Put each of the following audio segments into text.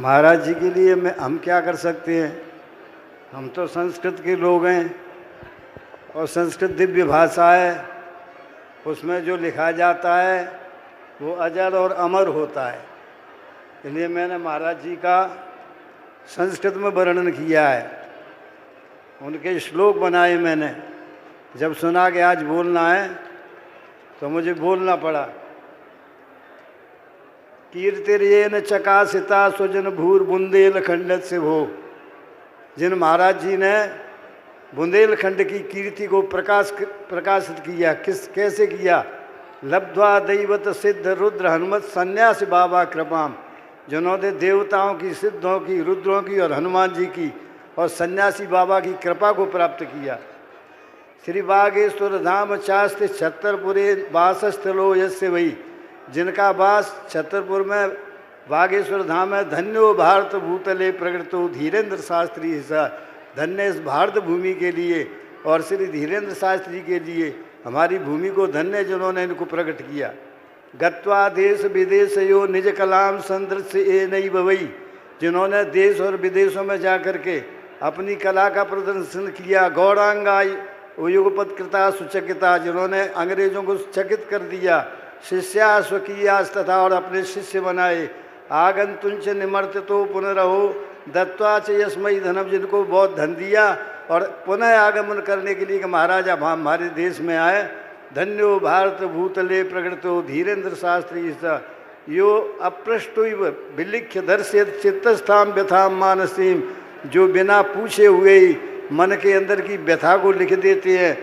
महाराज जी के लिए हम क्या कर सकते हैं। हम तो संस्कृत के लोग हैं और संस्कृत दिव्य भाषा है, उसमें जो लिखा जाता है वो अजर और अमर होता है। इसलिए मैंने महाराज जी का संस्कृत में वर्णन किया है, उनके श्लोक बनाए मैंने। जब सुना कि आज बोलना है तो मुझे बोलना पड़ा। कीर्तिर्येन चकासिता स्वजन भूर बुंदेलखंड से भो। जिन महाराज जी ने बुंदेलखंड की कीर्ति को प्रकाशित किया, कैसे किया? लब्ध्वा दैवत सिद्ध रुद्र हनुमत सन्यास बाबा कृपाम। जिन्होंने देवताओं की, सिद्धों की, रुद्रों की और हनुमान जी की और सन्यासी बाबा की कृपा को प्राप्त किया। श्री बागेश्वर धाम चास्ते छत्तरपुरे वासस्थलो यस्य वही। जिनका वास छतरपुर में बागेश्वर धाम है। धन्यो भारत भूतले प्रगटो धीरेन्द्र शास्त्री ऐसा। धन्य इस भारत भूमि के लिए और श्री धीरेन्द्र शास्त्री के लिए, हमारी भूमि को धन्य जिन्होंने इनको प्रकट किया। गत्वा देश विदेश यो निज कलाम संदृश्य ए नई बवई। जिन्होंने देश और विदेशों में जा कर के अपनी कला का प्रदर्शन किया। गौरांगाई युगपत कृता सुचकिता। जिन्होंने अंग्रेजों को चकित कर दिया। शिष्या स्वकीयास तथा और अपने शिष्य बनाए। आगंतुंच निमर्त तो पुनरहो दत्वा च यस्मयी धनम। जिनको बहुत धन दिया और पुनः आगमन करने के लिए कि महाराजा हमारे देश में आए। धन्यो भारत भूतले प्रगटो धीरेन्द्र शास्त्री सा। यो अप्रष्टुव विलिख्य दर्शित चित्तस्थाम व्यथाम मानसीम। जो बिना पूछे हुए ही मन के अंदर की व्यथा को लिख देते हैं।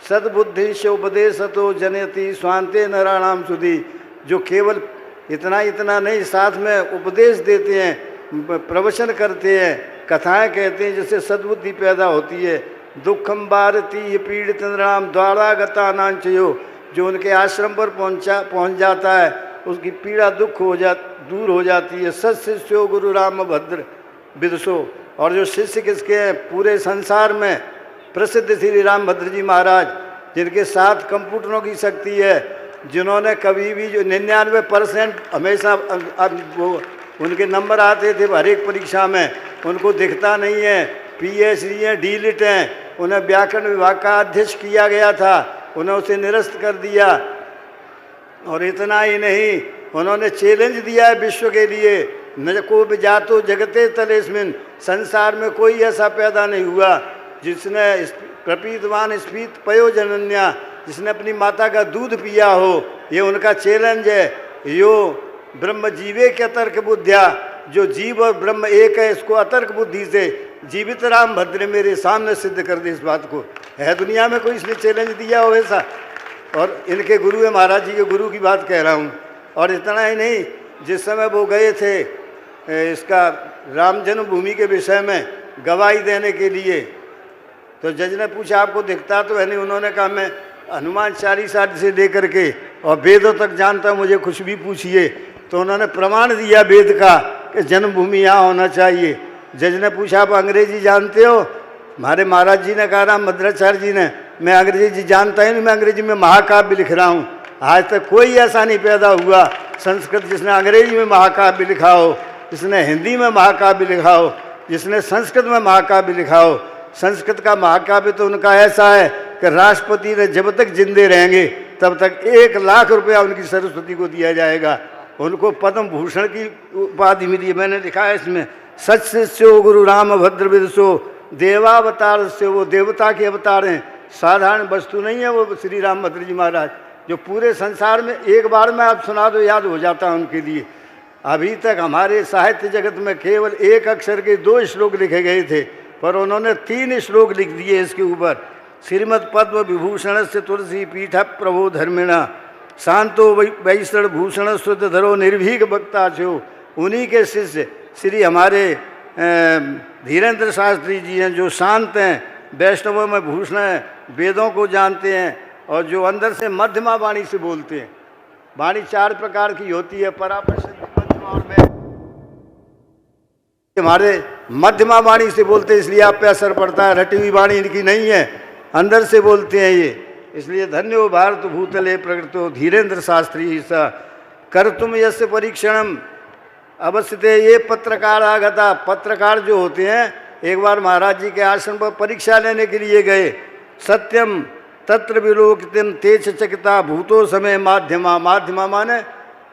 सद्बुद्धि से उपदेशतो जनयति स्वांते नराणाम सुधी। जो केवल इतना नहीं, साथ में उपदेश देते हैं, प्रवचन करते हैं, कथाएं कहते हैं, जिससे सद्बुद्धि पैदा होती है। दुखम भारती पीड़ित नराम द्वारा गतानांचयो। जो उनके आश्रम पर पहुंच जाता है उसकी पीड़ा दूर हो जाती है। सत्शिष्यो गुरु राम भद्र विदुषो। और जो शिष्य किसके हैं पूरे संसार में प्रसिद्ध श्री रामभद्र जी महाराज, जिनके 7 कंप्यूटरों की शक्ति है। जिन्होंने कभी भी जो 99% हमेशा वो उनके नंबर आते थे हर एक परीक्षा में, उनको दिखता नहीं है। PhD हैं, D.Litt हैं। उन्हें व्याकरण विभाग का अध्यक्ष किया गया था, उन्हें उसे निरस्त कर दिया। और इतना ही नहीं, उन्होंने चैलेंज दिया है विश्व के लिए। न को जातो जगते तलेस्मिन। संसार में कोई ऐसा पैदा नहीं हुआ जिसने प्रपीतवान स्फीत पयो जनन्या, जिसने अपनी माता का दूध पिया हो। ये उनका चैलेंज है। यो ब्रह्म जीवे के अतर्क बुद्धिया। जो जीव और ब्रह्म एक है, इसको अतर्क बुद्धि से जीवित राम भद्र मेरे सामने सिद्ध कर दे। इस बात को है दुनिया में कोई इसने चैलेंज दिया हो ऐसा। और इनके गुरु है, महाराज जी के गुरु की बात कह रहा हूँ। और इतना ही नहीं, जिस समय वो गए थे इसका राम जन्मभूमि के विषय में गवाही देने के लिए, तो जज ने पूछा आपको दिखता तो है नहीं। उन्होंने कहा मैं हनुमान चालीसा से लेकर के और वेदों तक जानता हूँ, मुझे कुछ भी पूछिए। तो उन्होंने प्रमाण दिया वेद का कि जन्मभूमि यहाँ होना चाहिए। जज ने पूछा आप अंग्रेजी जानते हो? हमारे महाराज जी ने कहा राम भद्राचार्य जी ने, मैं अंग्रेजी जानता ही नहीं, मैं अंग्रेजी में महाकाव्य लिख रहा हूँ। आज तक कोई ऐसा नहीं पैदा हुआ संस्कृत जिसने अंग्रेजी में महाकाव्य लिखा हो, जिसने हिंदी में महाकाव्य लिखा हो, जिसने संस्कृत में महाकाव्य लिखा हो। संस्कृत का महाकाव्य तो उनका ऐसा है कि राष्ट्रपति ने जब तक जिंदे रहेंगे तब तक 1 लाख रुपया उनकी सरस्वती को दिया जाएगा। उनको पद्म भूषण की उपाधि मिली है। मैंने लिखा है इसमें, सत्शिष्यो गुरु राम भद्र विदुषो देवावतार से। वो देवता के अवतार हैं, साधारण वस्तु नहीं है वो श्री रामभद्र जी महाराज, जो पूरे संसार में एक बार में आप सुना दो याद हो जाता है उनके लिए। अभी तक हमारे साहित्य जगत में केवल 1 अक्षर के 2 श्लोक लिखे गए थे, पर उन्होंने 3 श्लोक लिख दिए इसके ऊपर। श्रीमद पद्म विभूषण से तुलसी पीठ प्रभो धर्मिणा शांतो वैष्णव भूषण शुद्ध धरो निर्भीक भक्ता छो। उन्हीं के शिष्य श्री हमारे धीरेन्द्र शास्त्री जी हैं, जो शांत हैं, वैष्णवों में भूषण हैं, वेदों को जानते हैं और जो अंदर से मध्यमा वाणी से बोलते हैं। वाणी 4 प्रकार की होती है, पराप्रसिद्ध, मध्यमा और मैं। हमारे मध्यमा वाणी से बोलते हैं, इसलिए आप पे असर पड़ता है। रटी हुई वाणी इनकी नहीं है, अंदर से बोलते हैं ये। इसलिए धन्यो भारत भूतले प्रगटो धीरेन्द्र शास्त्री सा। कर तुम यस्य परीक्षणम। अवस्थिते ये पत्रकार आगता। पत्रकार जो होते हैं एक बार महाराज जी के आश्रम पर परीक्षा लेने के लिए गए। सत्यम तत्र विलोकितम तेज चकिता भूतो समय माध्यमा। माध्यमा माने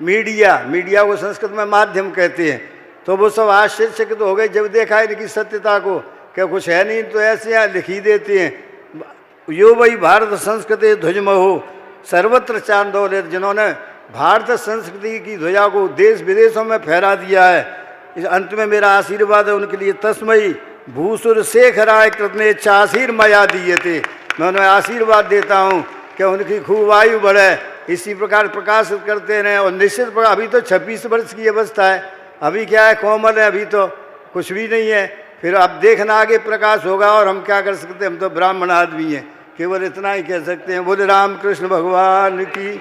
मीडिया, मीडिया को संस्कृत में माध्यम कहते हैं। तो वो सब आश्चर्यचकित हो गए जब देखा इनकी सत्यता को, क्या कुछ है नहीं तो ऐसे यहाँ लिख ही देते हैं। यो वही भारत संस्कृति ध्वजमहो सर्वत्र चांदोलित, जिन्होंने भारत संस्कृति की ध्वजा को देश विदेशों में फहरा दिया है। इस अंत में मेरा आशीर्वाद है उनके लिए। तस्मयी भूसुर शेखराय कृतने चासीर मया दिए थे। मैं उन्हें आशीर्वाद देता हूँ कि उनकी खूब आयु बढ़े, इसी प्रकार प्रकाशित करते रहें। और निश्चित प्रकार अभी तो 26 वर्ष की अवस्था है, अभी क्या है कोमल है, अभी तो कुछ भी नहीं है। फिर अब देखना आगे प्रकाश होगा और हम क्या कर सकते हैं, हम तो ब्राह्मण आदमी हैं। केवल इतना ही कह सकते हैं। बोले रामकृष्ण भगवान की।